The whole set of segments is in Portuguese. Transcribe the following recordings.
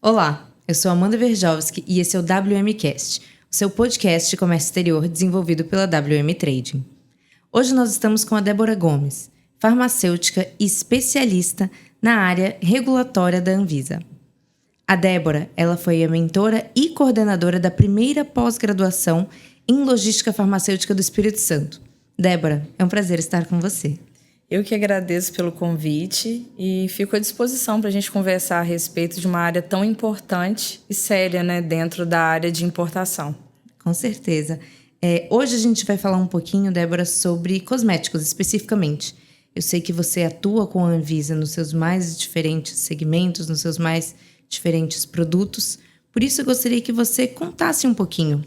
Olá, eu sou Amanda Verjovski e esse é o WMcast, o seu podcast de comércio exterior desenvolvido pela WM Trading. Hoje nós estamos com a Débora Gomes, farmacêutica e especialista na área regulatória da Anvisa. A Débora, ela foi a mentora e coordenadora da primeira pós-graduação em Logística Farmacêutica do Espírito Santo. Débora, é um prazer estar com você. Eu que agradeço pelo convite e fico à disposição para a gente conversar a respeito de uma área tão importante e séria, né, dentro da área de importação. Com certeza. Hoje a gente vai falar um pouquinho, Débora, sobre cosméticos especificamente. Eu sei que você atua com a Anvisa nos seus mais diferentes segmentos, nos seus mais diferentes produtos. Por isso eu gostaria que você contasse um pouquinho.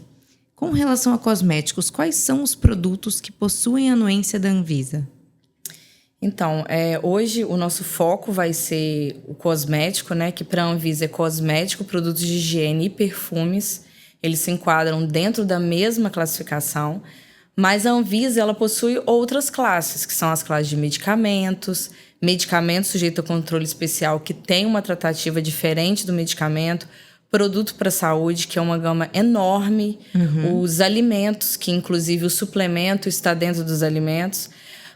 Com relação a cosméticos, quais são os produtos que possuem a anuência da Anvisa? Então, hoje o nosso foco vai ser o cosmético, né? Que para a Anvisa é cosmético, produtos de higiene e perfumes. Eles se enquadram dentro da mesma classificação, mas a Anvisa ela possui outras classes, que são as classes de medicamentos sujeitos a controle especial que tem uma tratativa diferente do medicamento, produto para a saúde, que é uma gama enorme, os alimentos, que inclusive o suplemento está dentro dos alimentos.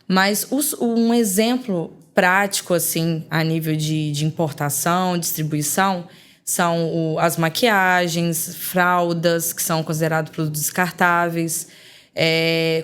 Mas um exemplo prático, assim, a nível de importação, distribuição, são as maquiagens, fraldas, que são considerados produtos descartáveis.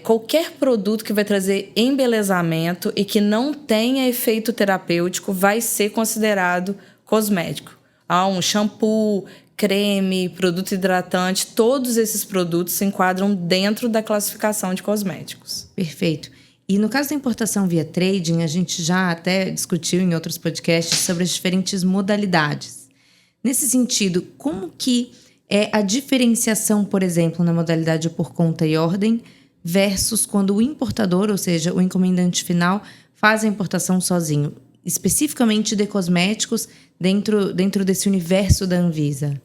Qualquer produto que vai trazer embelezamento e que não tenha efeito terapêutico vai ser considerado cosmético. Um shampoo, creme, produto hidratante, todos esses produtos se enquadram dentro da classificação de cosméticos. Perfeito. E no caso da importação via trading, a gente já até discutiu em outros podcasts sobre as diferentes modalidades. Nesse sentido, como que é a diferenciação, por exemplo, na modalidade por conta e ordem, versus quando o importador, ou seja, o encomendante final, faz a importação sozinho, especificamente de cosméticos dentro desse universo da Anvisa?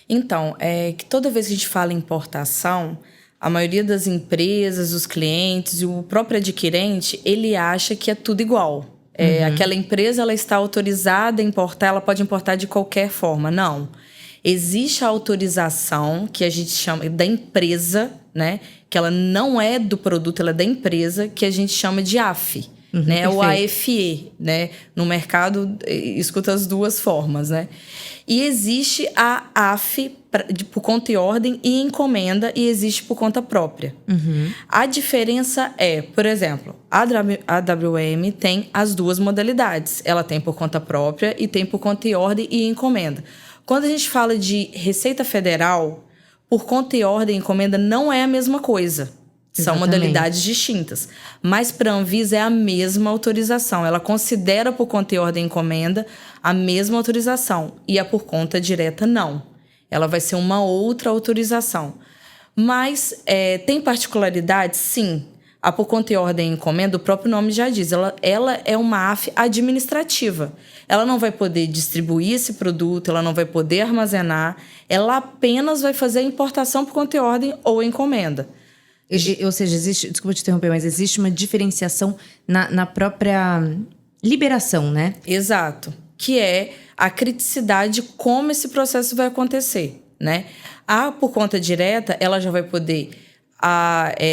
Então, que toda vez que a gente fala em importação, a maioria das empresas, os clientes e o próprio adquirente, ele acha que é tudo igual. Aquela empresa ela está autorizada a importar, ela pode importar de qualquer forma. Não. Existe a autorização, que a gente chama da empresa, né? Que ela não é do produto, ela é da empresa, que a gente chama de AFE, né? O AFE, né? No mercado, escuta as duas formas, né? E existe a AFE por conta e ordem e encomenda, e existe por conta própria. A diferença por exemplo, a WM tem as duas modalidades. Ela tem por conta própria e tem por conta e ordem e encomenda. Quando a gente fala de Receita Federal, por conta e ordem e encomenda não é a mesma coisa. São modalidades distintas. Mas para a Anvisa é a mesma autorização. Ela considera por conta e ordem e encomenda a mesma autorização. E a por conta direta, não. Ela vai ser uma outra autorização. Mas tem particularidades? Sim. A por conta e ordem e encomenda, o próprio nome já diz. Ela é uma AFE administrativa. Ela não vai poder distribuir esse produto, ela não vai poder armazenar. Ela apenas vai fazer a importação por conta e ordem ou encomenda. Ou seja, desculpa te interromper, mas existe uma diferenciação na própria liberação, né? Exato. Que é a criticidade de como esse processo vai acontecer, né? Por conta direta, ela já vai poder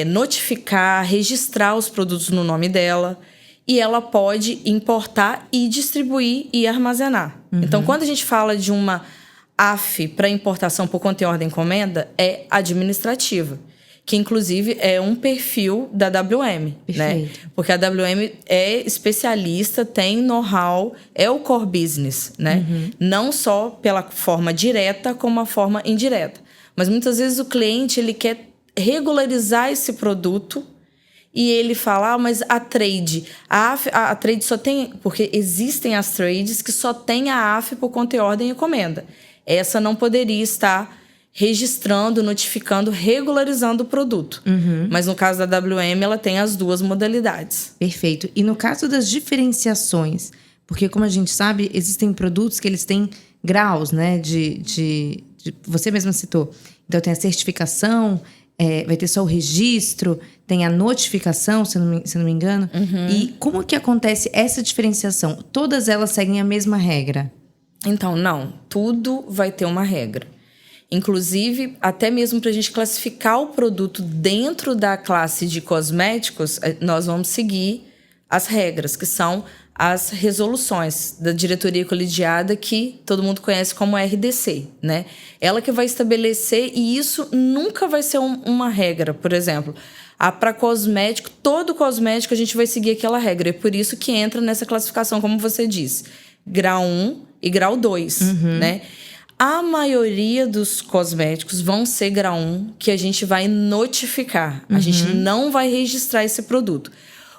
notificar, registrar os produtos no nome dela, e ela pode importar e distribuir e armazenar. Então, quando a gente fala de uma AFE para importação por conta e ordem encomenda, é administrativa, que inclusive é um perfil da WM, né? Porque a WM é especialista, tem know-how, é o core business, né? Não só pela forma direta, como a forma indireta. Mas muitas vezes o cliente ele quer regularizar esse produto e ele fala, mas a trade só tem... Porque existem as trades que só tem a AFE por conta e ordem e encomenda. Essa não poderia estar registrando, notificando, regularizando o produto. Mas no caso da WM, ela tem as duas modalidades. Perfeito. E no caso das diferenciações, porque como a gente sabe, existem produtos que eles têm graus, né? Você mesma citou. Então tem a certificação, vai ter só o registro, tem a notificação, se não me engano. E como que acontece essa diferenciação? Todas elas seguem a mesma regra? Então, não. Tudo vai ter uma regra. Inclusive, até mesmo para a gente classificar o produto dentro da classe de cosméticos, nós vamos seguir as regras, que são as resoluções da diretoria colegiada, que todo mundo conhece como RDC, né? Ela que vai estabelecer, e isso nunca vai ser uma regra. Por exemplo, para cosmético, todo cosmético a gente vai seguir aquela regra. É por isso que entra nessa classificação, como você disse, grau 1 e grau 2, né? A maioria dos cosméticos vão ser grau 1, que a gente vai notificar. A gente não vai registrar esse produto.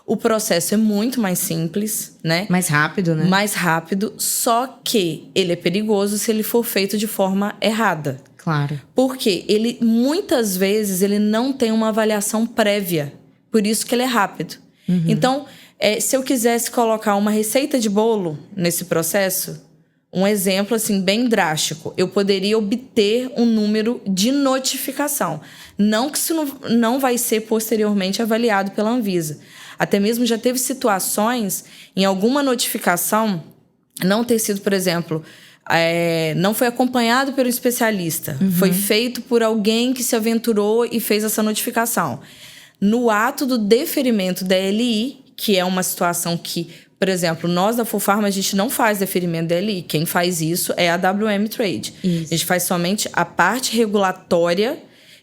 O processo é muito mais simples, né? Mais rápido, né? Mais rápido, só que ele é perigoso se ele for feito de forma errada. Claro. Porque muitas vezes ele não tem uma avaliação prévia. Por isso que ele é rápido. Então, se eu quisesse colocar uma receita de bolo nesse processo, um exemplo assim bem drástico, eu poderia obter um número de notificação. Não que isso não vai ser posteriormente avaliado pela Anvisa. Até mesmo já teve situações em alguma notificação não ter sido, por exemplo, não foi acompanhado pelo especialista. Foi feito por alguém que se aventurou e fez essa notificação. No ato do deferimento da LI, que é uma situação que, por exemplo, nós da FUPharma, a gente não faz deferimento da LI. Quem faz isso é a WM Trade. Isso. A gente faz somente a parte regulatória,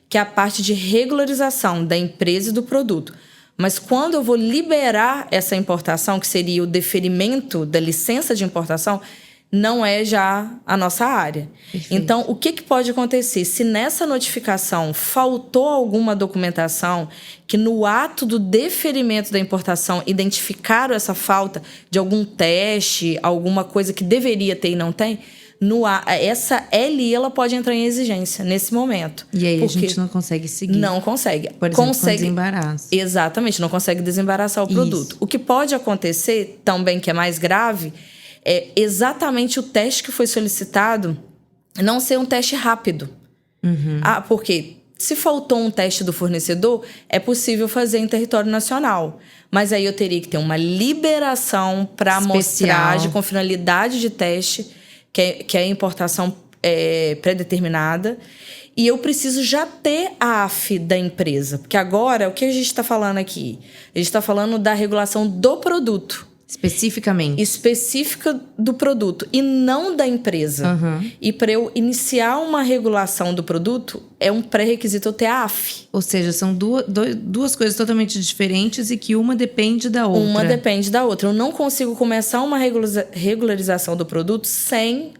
que é a parte de regularização da empresa e do produto. Mas quando eu vou liberar essa importação, que seria o deferimento da licença de importação, não é já a nossa área. Perfeito. Então, o que pode acontecer? Se nessa notificação faltou alguma documentação, que no ato do deferimento da importação identificaram essa falta de algum teste, alguma coisa que deveria ter e não tem, essa LI ela pode entrar em exigência nesse momento. E aí a gente não consegue seguir. Não consegue. Por exemplo, com desembaraço. Exatamente, não consegue desembaraçar o produto. O que pode acontecer também, que é mais grave, é exatamente o teste que foi solicitado não ser um teste rápido. Porque se faltou um teste do fornecedor, é possível fazer em território nacional. Mas aí eu teria que ter uma liberação para amostragem com finalidade de teste, que é a importação pré-determinada. E eu preciso já ter a AF da empresa. Porque agora, o que a gente está falando aqui? A gente está falando da regulação do produto. Especificamente. Específica do produto e não da empresa. E para eu iniciar uma regulação do produto, é um pré-requisito eu ter a AF. Ou seja, são duas coisas totalmente diferentes e que uma depende da outra. Uma depende da outra. Eu não consigo começar uma regularização do produto sem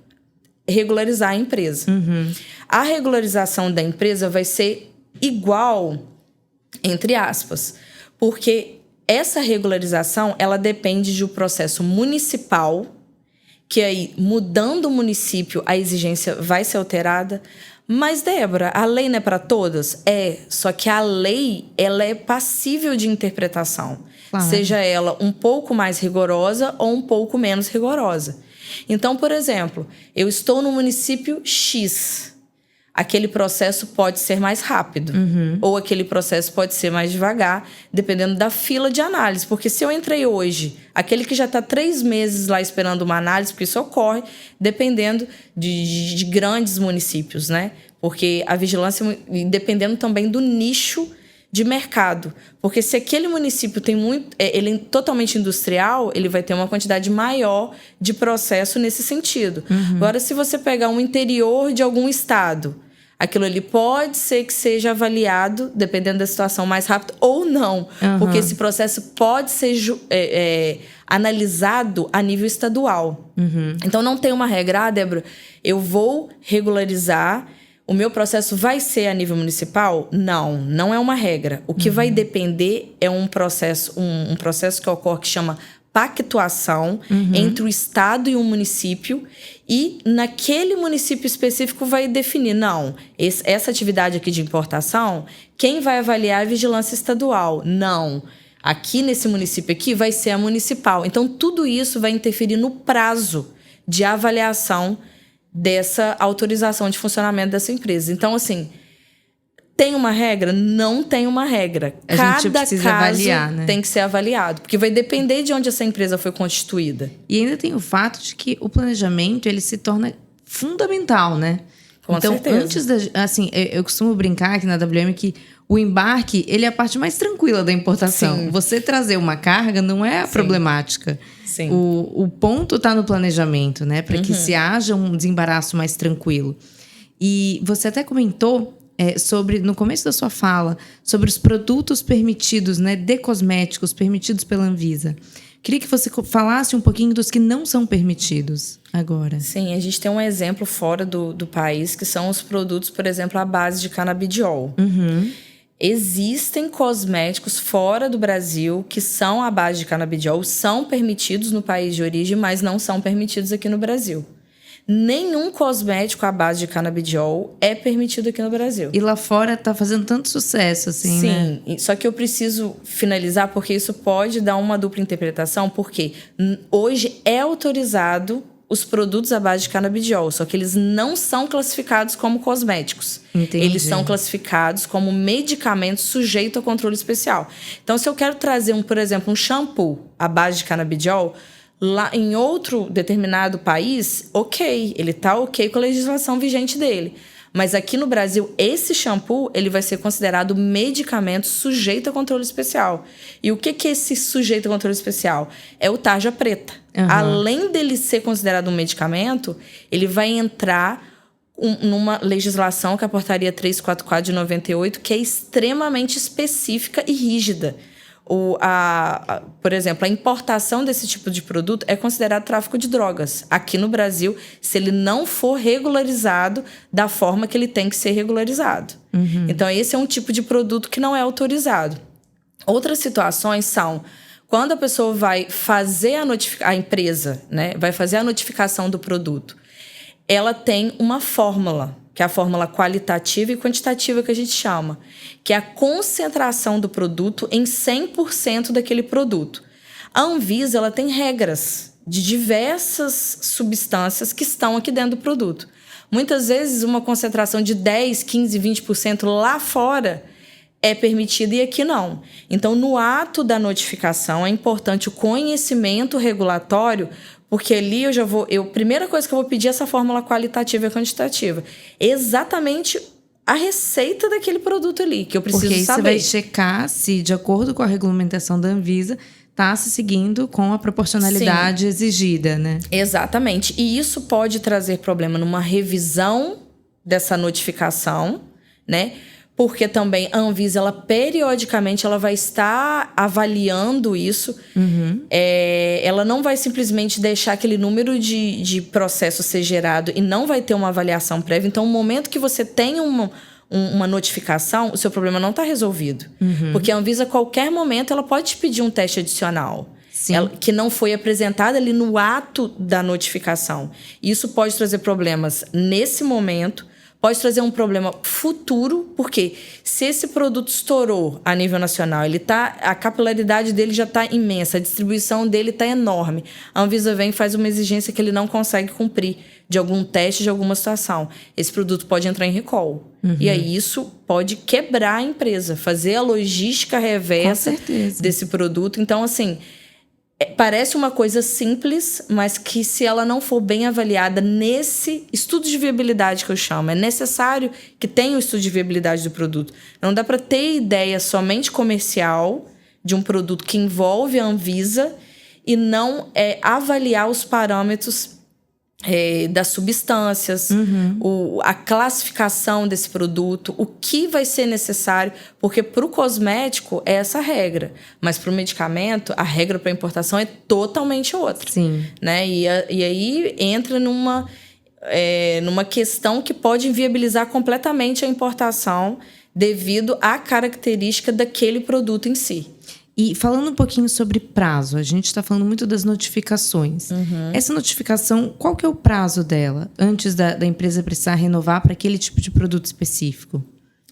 regularizar a empresa. A regularização da empresa vai ser igual, entre aspas, porque essa regularização, ela depende de um processo municipal, que aí, mudando o município, a exigência vai ser alterada. Mas, Débora, a lei não é para todas? Só que a lei, ela é passível de interpretação. Claro. Seja ela um pouco mais rigorosa ou um pouco menos rigorosa. Então, por exemplo, eu estou no município X. Aquele processo pode ser mais rápido. Ou aquele processo pode ser mais devagar, dependendo da fila de análise. Porque se eu entrei hoje, aquele que já está 3 meses lá esperando uma análise, porque isso ocorre dependendo de grandes municípios, né? Porque a vigilância, dependendo também do nicho de mercado. Porque se aquele município tem ele é totalmente industrial, ele vai ter uma quantidade maior de processo nesse sentido. Agora, se você pegar um interior de algum estado, aquilo ali pode ser que seja avaliado, dependendo da situação, mais rápido ou não. Porque esse processo pode ser analisado a nível estadual. Então, não tem uma regra. Débora, eu vou regularizar, o meu processo vai ser a nível municipal? Não é uma regra. O que vai depender é um processo que ocorre que chama pactuação entre o estado e o município, e naquele município específico vai definir, essa atividade aqui de importação, quem vai avaliar é a vigilância estadual. Aqui nesse município aqui vai ser a municipal. Então, tudo isso vai interferir no prazo de avaliação dessa autorização de funcionamento dessa empresa. Então, assim, Tem uma regra? Não tem uma regra. A gente precisa caso avaliar, né? tem que ser avaliado, porque vai depender de onde essa empresa foi constituída. E ainda tem o fato de que o planejamento, ele se torna fundamental, né? Com então, certeza. antes da... Assim, eu costumo brincar aqui na WM que o embarque, ele é a parte mais tranquila da importação. Sim. Você trazer uma carga não é a problemática. Sim. O ponto está no planejamento, né? Para que se haja um desembaraço mais tranquilo. E você até comentou sobre, no começo da sua fala, sobre os produtos permitidos, né, de cosméticos, permitidos pela Anvisa. Queria que você falasse um pouquinho dos que não são permitidos agora. Sim, a gente tem um exemplo fora do país, que são os produtos, por exemplo, à base de canabidiol. Existem cosméticos fora do Brasil que são à base de canabidiol, são permitidos no país de origem, mas não são permitidos aqui no Brasil. Nenhum cosmético à base de canabidiol é permitido aqui no Brasil. E lá fora tá fazendo tanto sucesso, assim, né? Sim, só que eu preciso finalizar porque isso pode dar uma dupla interpretação, porque hoje é autorizado os produtos à base de canabidiol, só que eles não são classificados como cosméticos. Entendi. Eles são classificados como medicamentos sujeitos a controle especial. Então, se eu quero trazer, por exemplo, um shampoo à base de canabidiol, lá em outro determinado país, ok, ele está ok com a legislação vigente dele. Mas aqui no Brasil, esse shampoo ele vai ser considerado medicamento sujeito a controle especial. E o que é esse sujeito a controle especial? É o tarja preta. Além dele ser considerado um medicamento, ele vai entrar numa legislação, que é a portaria 344 de 98, que é extremamente específica e rígida. Por exemplo, a importação desse tipo de produto é considerado tráfico de drogas. Aqui no Brasil, se ele não for regularizado da forma que ele tem que ser regularizado. Então, esse é um tipo de produto que não é autorizado. Outras situações são quando a pessoa vai fazer a empresa, né, vai fazer a notificação do produto. Ela tem uma fórmula, que é a fórmula qualitativa e quantitativa que a gente chama, que é a concentração do produto em 100% daquele produto. A Anvisa ela tem regras de diversas substâncias que estão aqui dentro do produto. Muitas vezes uma concentração de 10, 15, 20% lá fora é permitida e aqui não. Então, no ato da notificação, é importante o conhecimento regulatório, porque ali primeira coisa que eu vou pedir é essa fórmula qualitativa e quantitativa. Exatamente a receita daquele produto ali, que eu preciso saber. Porque aí você vai checar se, de acordo com a regulamentação da Anvisa, está se seguindo com a proporcionalidade exigida, né? Exatamente. E isso pode trazer problema numa revisão dessa notificação, né? Porque também a Anvisa, ela periodicamente ela vai estar avaliando isso. Ela não vai simplesmente deixar aquele número de processo ser gerado e não vai ter uma avaliação prévia. Então, no momento que você tem uma notificação, o seu problema não está resolvido. Porque a Anvisa, a qualquer momento, ela pode te pedir um teste adicional. Que não foi apresentado ali no ato da notificação. Isso pode trazer problemas nesse momento. Pode trazer um problema futuro, porque se esse produto estourou a nível nacional, a capilaridade dele já está imensa, a distribuição dele está enorme. A Anvisa vem e faz uma exigência que ele não consegue cumprir de algum teste, de alguma situação. Esse produto pode entrar em recall. E aí isso pode quebrar a empresa, fazer a logística reversa desse produto. Então, assim, parece uma coisa simples, mas que se ela não for bem avaliada nesse estudo de viabilidade que eu chamo, é necessário que tenha o estudo de viabilidade do produto. Não dá para ter ideia somente comercial de um produto que envolve a Anvisa e não avaliar os parâmetros das substâncias, a classificação desse produto, o que vai ser necessário, porque para o cosmético é essa regra, mas para o medicamento, a regra para importação é totalmente outra. Né? E aí entra numa questão que pode inviabilizar completamente a importação devido à característica daquele produto em si. E falando um pouquinho sobre prazo, a gente está falando muito das notificações. Essa notificação, qual que é o prazo dela antes da empresa precisar renovar para aquele tipo de produto específico?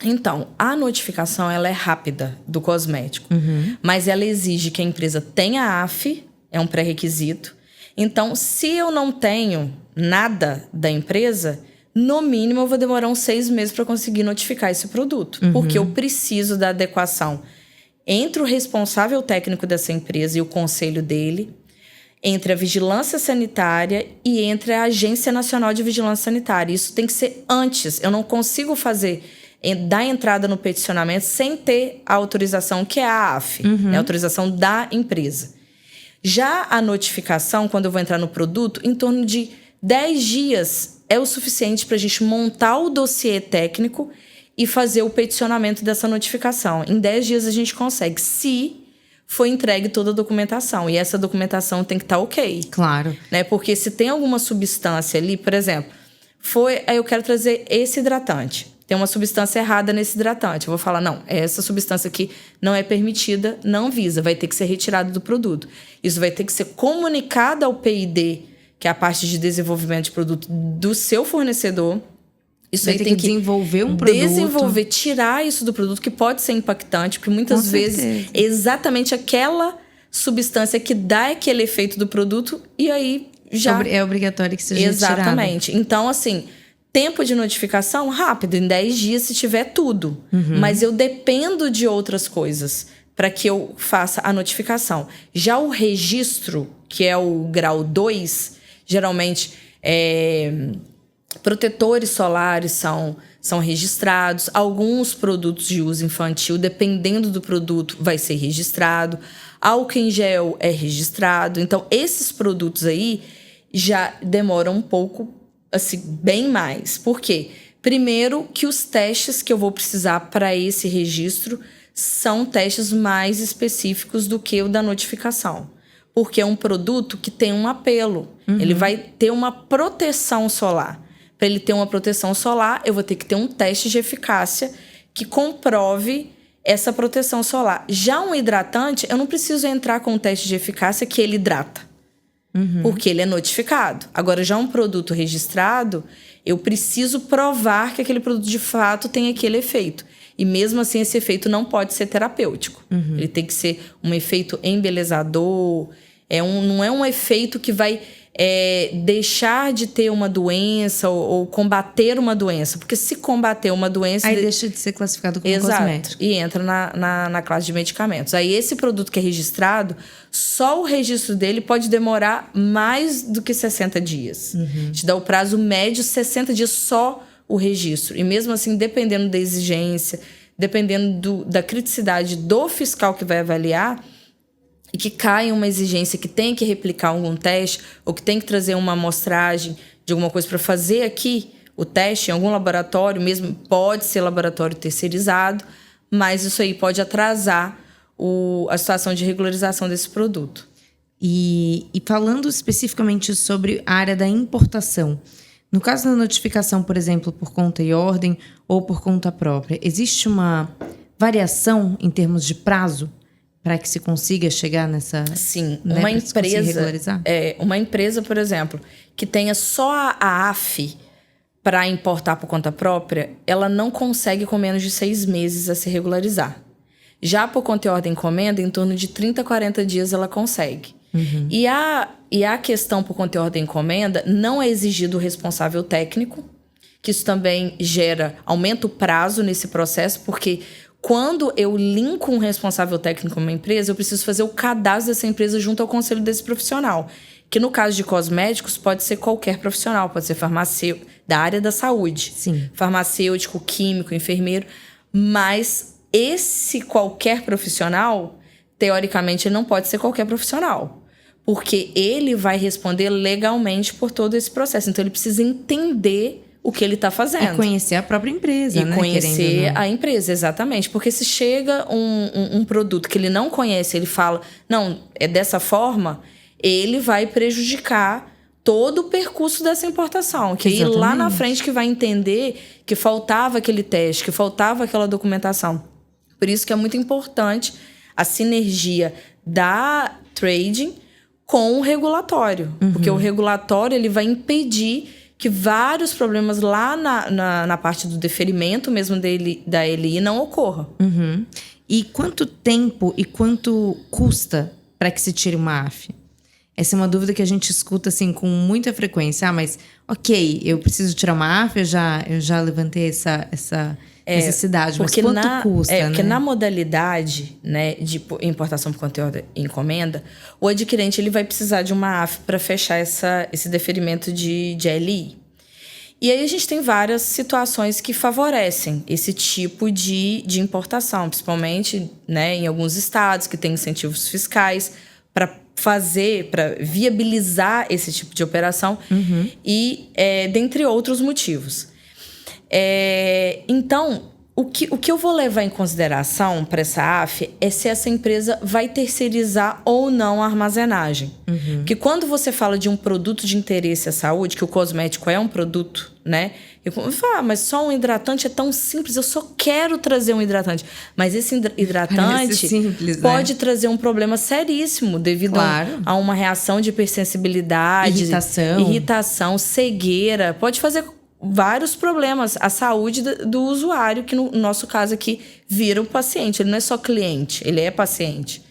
Então, a notificação ela é rápida do cosmético, mas ela exige que a empresa tenha AF, é um pré-requisito. Então, se eu não tenho nada da empresa, no mínimo eu vou demorar uns 6 meses para conseguir notificar esse produto. Porque eu preciso da adequação entre o responsável técnico dessa empresa e o conselho dele, entre a vigilância sanitária e entre a Agência Nacional de Vigilância Sanitária. Isso tem que ser antes. Eu não consigo dar entrada no peticionamento sem ter a autorização, que é a AF, a autorização da empresa. Já a notificação, quando eu vou entrar no produto, em torno de 10 dias é o suficiente para a gente montar o dossiê técnico e fazer o peticionamento dessa notificação. Em 10 dias a gente consegue, se foi entregue toda a documentação. E essa documentação tem que estar ok. Claro. Né? Porque se tem alguma substância ali, por exemplo, aí eu quero trazer esse hidratante. Tem uma substância errada nesse hidratante. Eu vou falar, não, essa substância aqui não é permitida, não visa, vai ter que ser retirada do produto. Isso vai ter que ser comunicado ao P&D, que é a parte de desenvolvimento de produto do seu fornecedor. Isso vai aí ter tem que desenvolver um produto. Desenvolver, tirar isso do produto, que pode ser impactante, porque muitas vezes é exatamente aquela substância que dá aquele efeito do produto, e aí já... É obrigatório que seja retirado. Exatamente. Então, assim, tempo de notificação, rápido, em 10 dias se tiver tudo. Mas eu dependo de outras coisas para que eu faça a notificação. Já o registro, que é o grau 2, geralmente protetores solares são registrados. Alguns produtos de uso infantil, dependendo do produto, vai ser registrado. Álcool em gel é registrado. Então, esses produtos aí já demoram um pouco, assim, bem mais. Por quê? Primeiro, que os testes que eu vou precisar para esse registro são testes mais específicos do que o da notificação. Porque é um produto que tem um apelo. Ele vai ter uma proteção solar. Para ele ter uma proteção solar, eu vou ter que ter um teste de eficácia que comprove essa proteção solar. Já um hidratante, eu não preciso entrar com um teste de eficácia que ele hidrata. Porque ele é notificado. Agora, já um produto registrado, eu preciso provar que aquele produto de fato tem aquele efeito. E mesmo assim, esse efeito não pode ser terapêutico. Ele tem que ser um efeito embelezador. Não é um efeito que vai deixar de ter uma doença ou combater uma doença. Porque se combater uma doença... Aí deixa de ser classificado como cosmético. E entra na classe de medicamentos. Aí esse produto que é registrado, só o registro dele pode demorar mais do que 60 dias. Te dá o prazo médio 60 dias só o registro. E mesmo assim, dependendo da exigência, dependendo da criticidade do fiscal que vai avaliar, e que cai uma exigência que tem que replicar algum teste, ou que tem que trazer uma amostragem de alguma coisa para fazer aqui o teste em algum laboratório, mesmo pode ser laboratório terceirizado, mas isso aí pode atrasar a situação de regularização desse produto. E falando especificamente sobre a área da importação, no caso da notificação, por exemplo, por conta e ordem ou por conta própria, existe uma variação em termos de prazo para que se consiga chegar nessa... Sim, né, uma empresa... uma empresa, por exemplo, que tenha só a AF para importar por conta própria, ela não consegue com menos de 6 meses a se regularizar. Já por conta e ordem encomenda, em torno de 30 a 40 dias ela consegue. E a questão por conta e ordem encomenda não é exigido o responsável técnico, que isso também aumenta o prazo nesse processo, porque... Quando eu linko um responsável técnico em uma empresa, eu preciso fazer o cadastro dessa empresa junto ao conselho desse profissional. Que no caso de cosméticos, pode ser qualquer profissional, pode ser farmacêutico, da área da saúde. Sim. Farmacêutico, químico, enfermeiro. Mas esse qualquer profissional, teoricamente, não pode ser qualquer profissional. Porque ele vai responder legalmente por todo esse processo. Então, ele precisa entender o que ele está fazendo. É conhecer a própria empresa, né? E conhecer a empresa, exatamente. Porque se chega um produto que ele não conhece, ele fala, não, é dessa forma, ele vai prejudicar todo o percurso dessa importação. Que aí lá na frente que vai entender que faltava aquele teste, que faltava aquela documentação. Por isso que é muito importante a sinergia da trading com o regulatório. Porque o regulatório ele vai impedir que vários problemas lá na parte do deferimento mesmo da LI não ocorram. E quanto tempo e quanto custa para que se tire uma AF? Essa é uma dúvida que a gente escuta assim, com muita frequência. Mas ok, eu preciso tirar uma AF, eu já levantei essa necessidade, mas quanto custa, Porque né? na modalidade, né, de importação por conta e encomenda, o adquirente ele vai precisar de uma AF para fechar esse deferimento de LI. E aí a gente tem várias situações que favorecem esse tipo de importação, principalmente, né, em alguns estados que têm incentivos fiscais para viabilizar esse tipo de operação e dentre outros motivos. Então, o que eu vou levar em consideração para essa AF é se essa empresa vai terceirizar ou não a armazenagem. Porque quando você fala de um produto de interesse à saúde, que o cosmético é um produto, né? Eu falo, mas só um hidratante é tão simples, eu só quero trazer um hidratante. Mas esse hidratante simples, pode né? trazer um problema seríssimo devido a uma reação de hipersensibilidade, irritação, cegueira. Pode fazer vários problemas à saúde do usuário, que no nosso caso aqui vira um paciente. Ele não é só cliente, ele é paciente.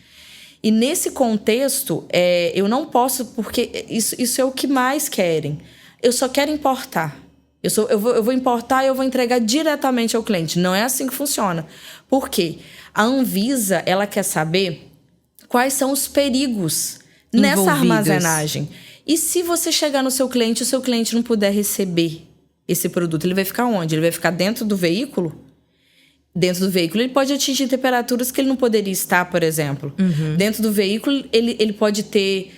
E nesse contexto, eu não posso, porque isso é o que mais querem. Eu só quero importar. Eu vou importar e eu vou entregar diretamente ao cliente. Não é assim que funciona. Por quê? A Anvisa, ela quer saber quais são os perigos nessa armazenagem. E se você chegar no seu cliente e o seu cliente não puder receber esse produto, ele vai ficar onde? Ele vai ficar dentro do veículo? Dentro do veículo, ele pode atingir temperaturas que ele não poderia estar, por exemplo. Dentro do veículo, ele pode ter...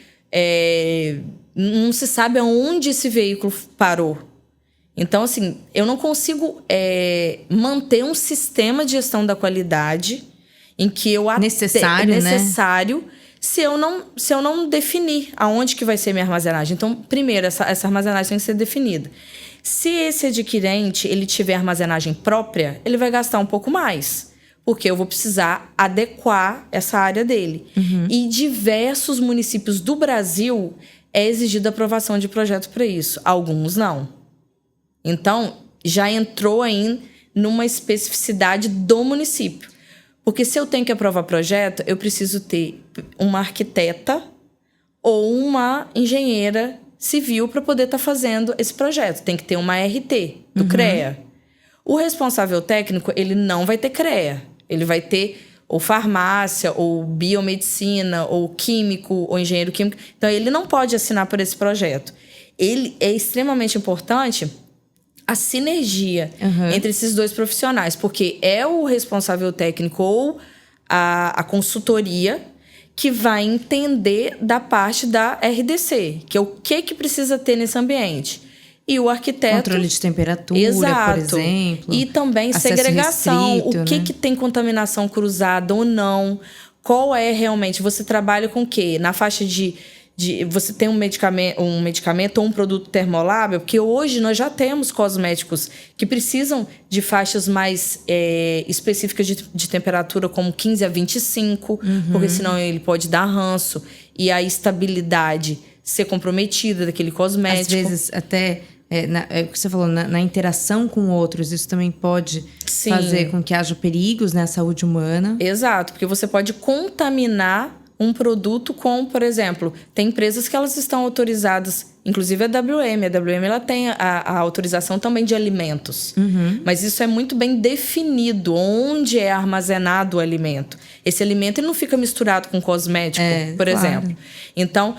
não se sabe aonde esse veículo parou. Então, assim, eu não consigo manter um sistema de gestão da qualidade em que eu necessário, né? Se eu não definir aonde que vai ser minha armazenagem. Então, primeiro, essa armazenagem tem que ser definida. Se esse adquirente ele tiver armazenagem própria, ele vai gastar um pouco mais, porque eu vou precisar adequar essa área dele. E diversos municípios do Brasil é exigida a aprovação de projeto para isso. Alguns não. Então, já entrou aí numa especificidade do município. Porque se eu tenho que aprovar projeto, eu preciso ter uma arquiteta ou uma engenheira civil para poder estar fazendo esse projeto. Tem que ter uma RT do CREA. O responsável técnico, ele não vai ter CREA. Ele vai ter ou farmácia, ou biomedicina, ou químico, ou engenheiro químico. Então, ele não pode assinar por esse projeto. Ele é extremamente importante a sinergia entre esses dois profissionais, porque é o responsável técnico ou a consultoria que vai entender da parte da RDC, que é o que precisa ter nesse ambiente. E o arquiteto... Controle de temperatura, por exemplo. E também segregação. Restrito, o que tem contaminação cruzada ou não. Qual é realmente... Você trabalha com o quê? Na faixa de você tem um medicamento ou um produto termolábil, porque hoje nós já temos cosméticos que precisam de faixas mais específicas de temperatura, como 15 a 25, porque senão ele pode dar ranço e a estabilidade ser comprometida daquele cosmético. Às vezes, até, o que você falou, na interação com outros, isso também pode fazer com que haja perigos na saúde humana. Exato, porque você pode contaminar um produto com, por exemplo, tem empresas que elas estão autorizadas, inclusive a WM. A WM ela tem a autorização também de alimentos. Mas isso é muito bem definido, onde é armazenado o alimento. Esse alimento ele não fica misturado com cosmético, por exemplo. Então,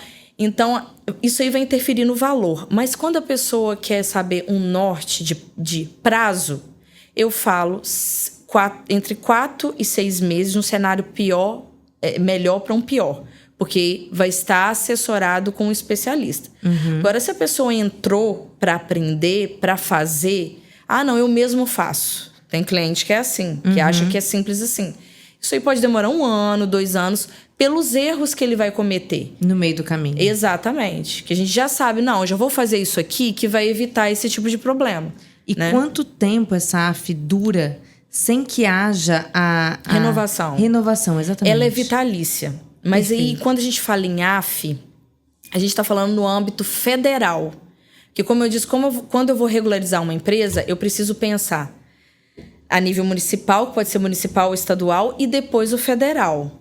isso aí vai interferir no valor. Mas quando a pessoa quer saber um norte de prazo, eu falo entre 4 e 6 meses, num cenário melhor para um pior, porque vai estar assessorado com um especialista. Agora, se a pessoa entrou para aprender, para fazer, não, eu mesmo faço. Tem cliente que é assim, que acha que é simples assim. Isso aí pode demorar 1 ano, 2 anos, pelos erros que ele vai cometer. No meio do caminho. Exatamente. Que a gente já sabe, não, eu já vou fazer isso aqui que vai evitar esse tipo de problema. E quanto tempo essa AF dura sem que haja a renovação. Renovação, exatamente. Ela é vitalícia. Mas Perfeito. aí, quando a gente fala em AF, a gente está falando no âmbito federal. Porque, como eu disse, quando eu vou regularizar uma empresa, eu preciso pensar a nível municipal, que pode ser municipal ou estadual, e depois o federal.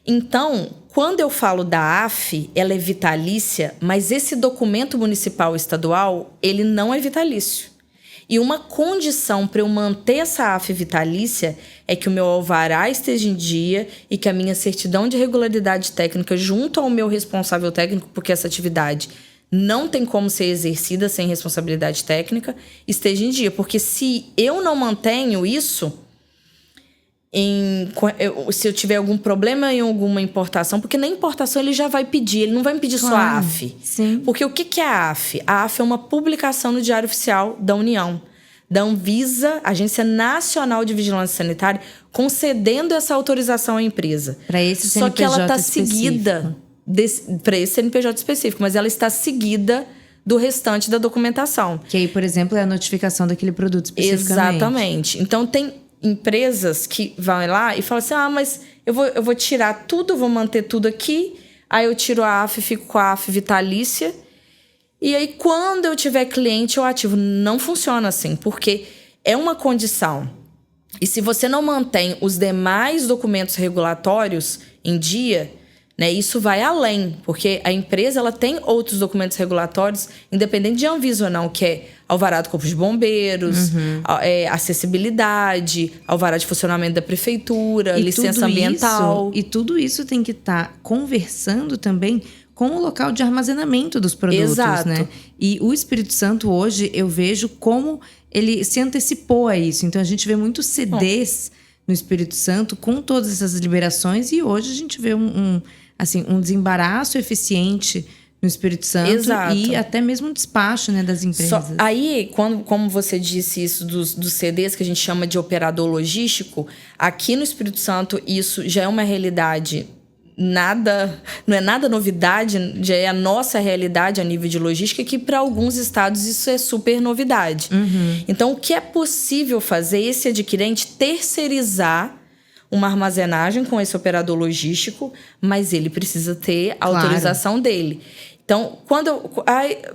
Então, quando eu falo da AF, ela é vitalícia, mas esse documento municipal estadual, ele não é vitalício. E uma condição para eu manter essa AF vitalícia é que o meu alvará esteja em dia e que a minha certidão de regularidade técnica junto ao meu responsável técnico, porque essa atividade não tem como ser exercida sem responsabilidade técnica, esteja em dia. Porque se eu não mantenho isso, se eu tiver algum problema em alguma importação, porque na importação ele já vai pedir, ele não vai me pedir só a AF. Sim. Porque o que é a AF? A AF é uma publicação no Diário Oficial da União, da Anvisa, Agência Nacional de Vigilância Sanitária, concedendo essa autorização à empresa. Para esse CNPJ só que ela está específico. seguida para esse CNPJ específico, mas ela está seguida do restante da documentação. Que aí, por exemplo, é a notificação daquele produto especificamente. Exatamente. Então, tem empresas que vão lá e falam assim, mas eu vou tirar tudo, vou manter tudo aqui, aí eu tiro a AF, fico com a AF vitalícia, e aí quando eu tiver cliente eu ativo. Não funciona assim, porque é uma condição. E se você não mantém os demais documentos regulatórios em dia, né, isso vai além, porque a empresa ela tem outros documentos regulatórios, independente de Anvisa ou não, que é alvará do Corpo de Bombeiros, acessibilidade, alvará de funcionamento da prefeitura, licença ambiental. E tudo isso tem que estar conversando também com o local de armazenamento dos produtos. Exato. Né? E o Espírito Santo hoje eu vejo como ele se antecipou a isso. Então a gente vê muitos CDs no Espírito Santo com todas essas liberações, e hoje a gente vê um desembaraço eficiente no Espírito Santo. Exato. E até mesmo um despacho, né, das empresas. Aí, como você disse isso dos CDs, que a gente chama de operador logístico, aqui no Espírito Santo isso já é uma realidade, não é nada novidade, já é a nossa realidade a nível de logística, que para alguns estados isso é super novidade. Então, o que é possível fazer? Esse adquirente terceirizar uma armazenagem com esse operador logístico, mas ele precisa ter a autorização dele. Então,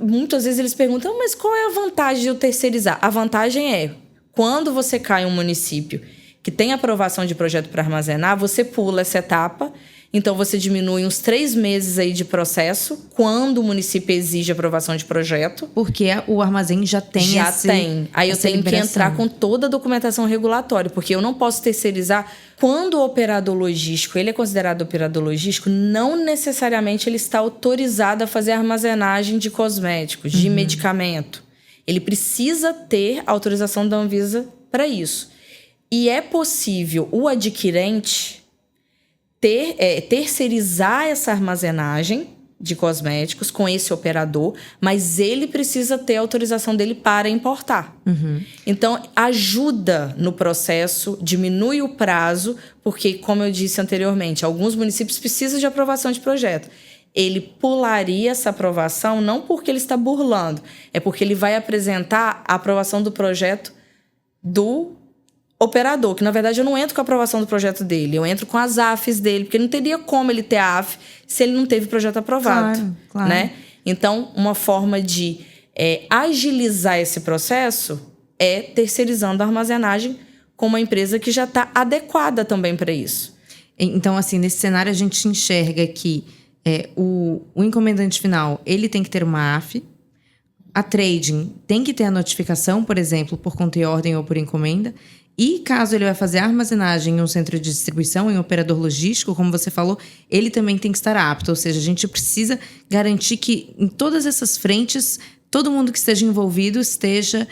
muitas vezes eles perguntam, mas qual é a vantagem de eu terceirizar? A vantagem é, quando você cai em um município que tem aprovação de projeto para armazenar, você pula essa etapa. Então, você diminui uns 3 meses aí de processo, quando o município exige aprovação de projeto. Porque o armazém já tem Já tem. Aí eu tenho liberação. que entrar com toda a documentação regulatória, porque eu não posso terceirizar. Quando o operador logístico, ele é considerado operador logístico, não necessariamente ele está autorizado a fazer armazenagem de cosméticos, de medicamento. Ele precisa ter autorização da Anvisa para isso. E é possível o adquirente terceirizar essa armazenagem de cosméticos com esse operador, mas ele precisa ter a autorização dele para importar. Então, ajuda no processo, diminui o prazo, porque, como eu disse anteriormente, alguns municípios precisam de aprovação de projeto. Ele pularia essa aprovação não porque ele está burlando, é porque ele vai apresentar a aprovação do projeto do operador, que na verdade eu não entro com a aprovação do projeto dele, eu entro com as AFs dele, porque não teria como ele ter a AF se ele não teve projeto aprovado. Claro. Né? Então, uma forma de agilizar esse processo é terceirizando a armazenagem com uma empresa que já está adequada também para isso. Então, assim, nesse cenário a gente enxerga que o encomendante final, ele tem que ter uma AF, a trading tem que ter a notificação, por exemplo, por conta e ordem ou por encomenda. E caso ele vai fazer a armazenagem em um centro de distribuição, em um operador logístico, como você falou, ele também tem que estar apto. Ou seja, a gente precisa garantir que em todas essas frentes, todo mundo que esteja envolvido esteja,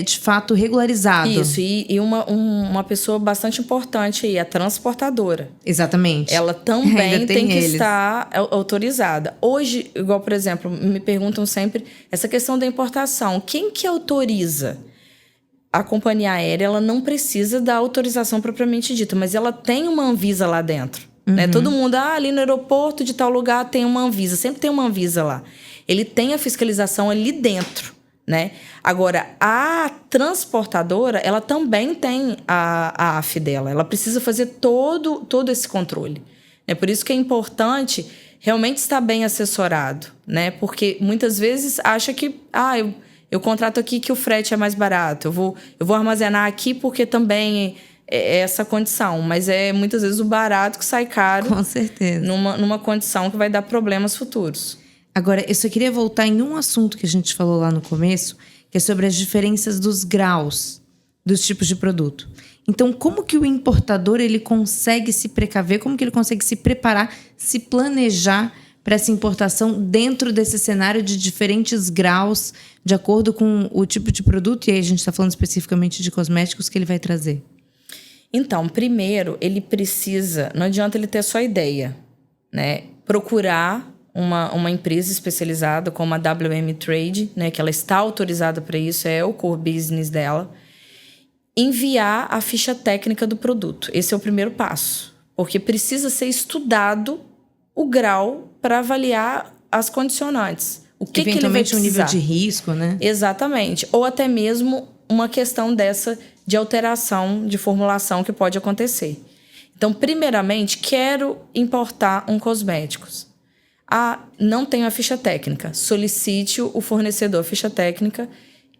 de fato, regularizado. Isso, e uma pessoa bastante importante aí, a transportadora. Exatamente. Ela também tem que estar autorizada. Hoje, igual, por exemplo, me perguntam sempre essa questão da importação. Quem que autoriza? A companhia aérea, ela não precisa da autorização propriamente dita, mas ela tem uma Anvisa lá dentro. Né? Todo mundo, ali no aeroporto de tal lugar tem uma Anvisa, sempre tem uma Anvisa lá. Ele tem a fiscalização ali dentro. Né? Agora, a transportadora, ela também tem a AF dela. Ela precisa fazer todo esse controle. É por isso que é importante realmente estar bem assessorado. Né? Porque muitas vezes acha que... eu contrato aqui que o frete é mais barato. Eu vou armazenar aqui porque também essa condição. Mas é muitas vezes o barato que sai caro. Com certeza. Numa condição que vai dar problemas futuros. Agora, eu só queria voltar em um assunto que a gente falou lá no começo, que é sobre as diferenças dos graus dos tipos de produto. Então, como que o importador ele consegue se precaver, como que ele consegue se preparar, se planejar para essa importação dentro desse cenário de diferentes graus, de acordo com o tipo de produto, e aí a gente está falando especificamente de cosméticos, que ele vai trazer? Então, primeiro, ele precisa... Não adianta ele ter só ideia, né? Procurar uma empresa especializada como a WM Trade, né? Que ela está autorizada para isso, é o core business dela. Enviar a ficha técnica do produto. Esse é o primeiro passo. Porque precisa ser estudado o grau para avaliar as condicionantes. O que ele vai precisar. Eventualmente um nível de risco, né? Exatamente. Ou até mesmo uma questão dessa de alteração de formulação que pode acontecer. Então, primeiramente, quero importar um cosméticos. Não tenho a ficha técnica. Solicite o fornecedor a ficha técnica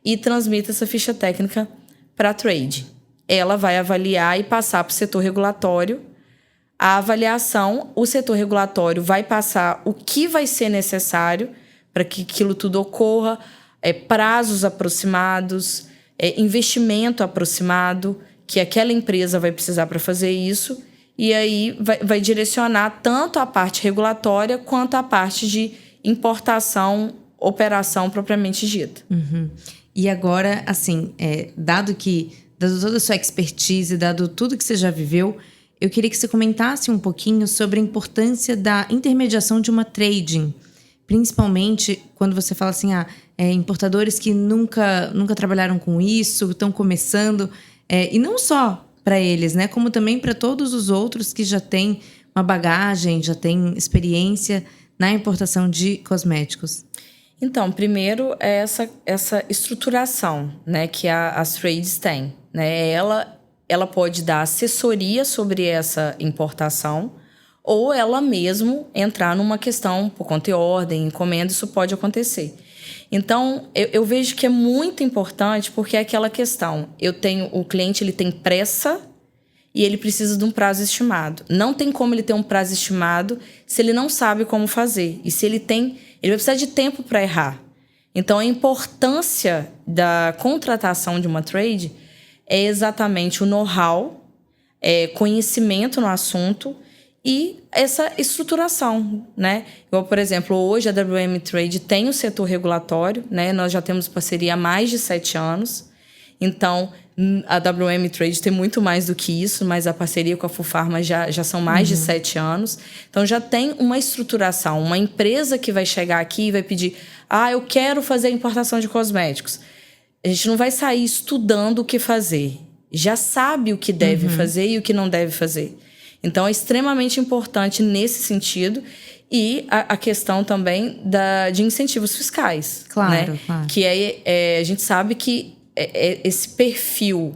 e transmita essa ficha técnica para a trade. Ela vai avaliar e passar para o setor regulatório. A avaliação, o setor regulatório vai passar o que vai ser necessário para que aquilo tudo ocorra, prazos aproximados, investimento aproximado, que aquela empresa vai precisar para fazer isso, e aí vai direcionar tanto a parte regulatória quanto a parte de importação, operação propriamente dita. Uhum. E agora, assim, dado toda a sua expertise, dado tudo que você já viveu, eu queria que você comentasse um pouquinho sobre a importância da intermediação de uma trading, principalmente quando você fala assim, importadores que nunca trabalharam com isso, estão começando, e não só para eles, né, como também para todos os outros que já têm uma bagagem, já têm experiência na importação de cosméticos. Então, primeiro é essa estruturação, né, que as trades têm, né? Ela pode dar assessoria sobre essa importação ou ela mesmo entrar numa questão por conta e ordem, encomenda, isso pode acontecer. Então, eu vejo que é muito importante porque é aquela questão, o cliente ele tem pressa e ele precisa de um prazo estimado. Não tem como ele ter um prazo estimado se ele não sabe como fazer. E se ele vai precisar de tempo para errar. Então, a importância da contratação de uma trade é exatamente o know-how, conhecimento no assunto e essa estruturação, né? Igual, por exemplo, hoje a WM Trade tem o setor regulatório, né? Nós já temos parceria há mais de 7 anos. Então, a WM Trade tem muito mais do que isso, mas a parceria com a FUPharma já são mais de 7 anos. Então, já tem uma estruturação. Uma empresa que vai chegar aqui e vai pedir eu quero fazer a importação de cosméticos. A gente não vai sair estudando o que fazer. Já sabe o que deve fazer e o que não deve fazer. Então, é extremamente importante nesse sentido. E a questão também de incentivos fiscais. Claro, né? Claro. Que a gente sabe que esse perfil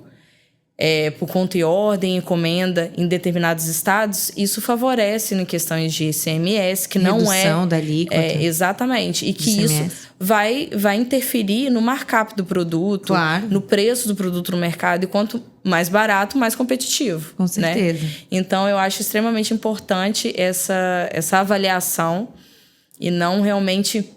por conta e ordem, encomenda em determinados estados, isso favorece em questões de ICMS, que não é... Redução da alíquota. Exatamente. E que ICMS. isso vai interferir no markup do produto, Claro. no preço do produto no mercado. E quanto mais barato, mais competitivo. Com certeza. Né? Então, eu acho extremamente importante essa avaliação e não realmente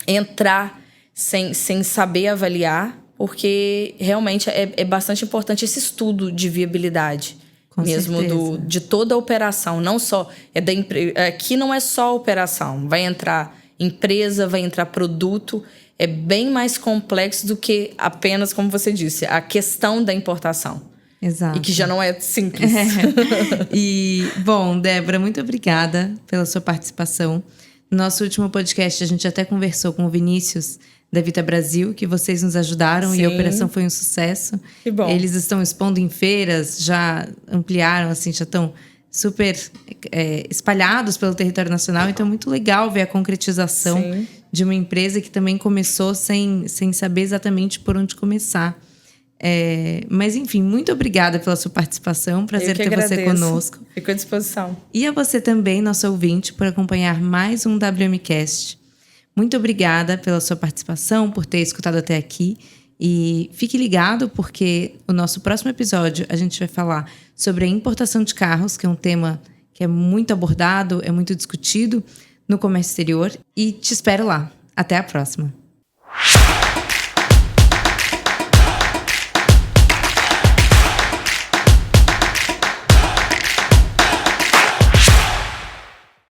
entrar sem saber avaliar, porque realmente é bastante importante esse estudo de viabilidade. Com mesmo certeza. de toda a operação, não só aqui não é só a operação, vai entrar empresa, vai entrar produto, é bem mais complexo do que apenas, como você disse, a questão da importação. Exato. E que já não é simples. E, bom, Débora, muito obrigada pela sua participação. No nosso último podcast, a gente até conversou com o Vinícius da Vita Brasil, que vocês nos ajudaram. Sim. E a operação foi um sucesso. Que bom. Eles estão expondo em feiras, já ampliaram, assim, já estão super espalhados pelo território nacional. Então é muito legal ver a concretização Sim. de uma empresa que também começou sem saber exatamente por onde começar. Mas enfim, muito obrigada pela sua participação. Prazer ter você conosco. Fico à disposição. E a você também, nosso ouvinte, por acompanhar mais um WMcast. Muito obrigada pela sua participação, por ter escutado até aqui. E fique ligado porque o nosso próximo episódio a gente vai falar sobre a importação de carros, que é um tema que é muito abordado, é muito discutido no comércio exterior. E te espero lá. Até a próxima!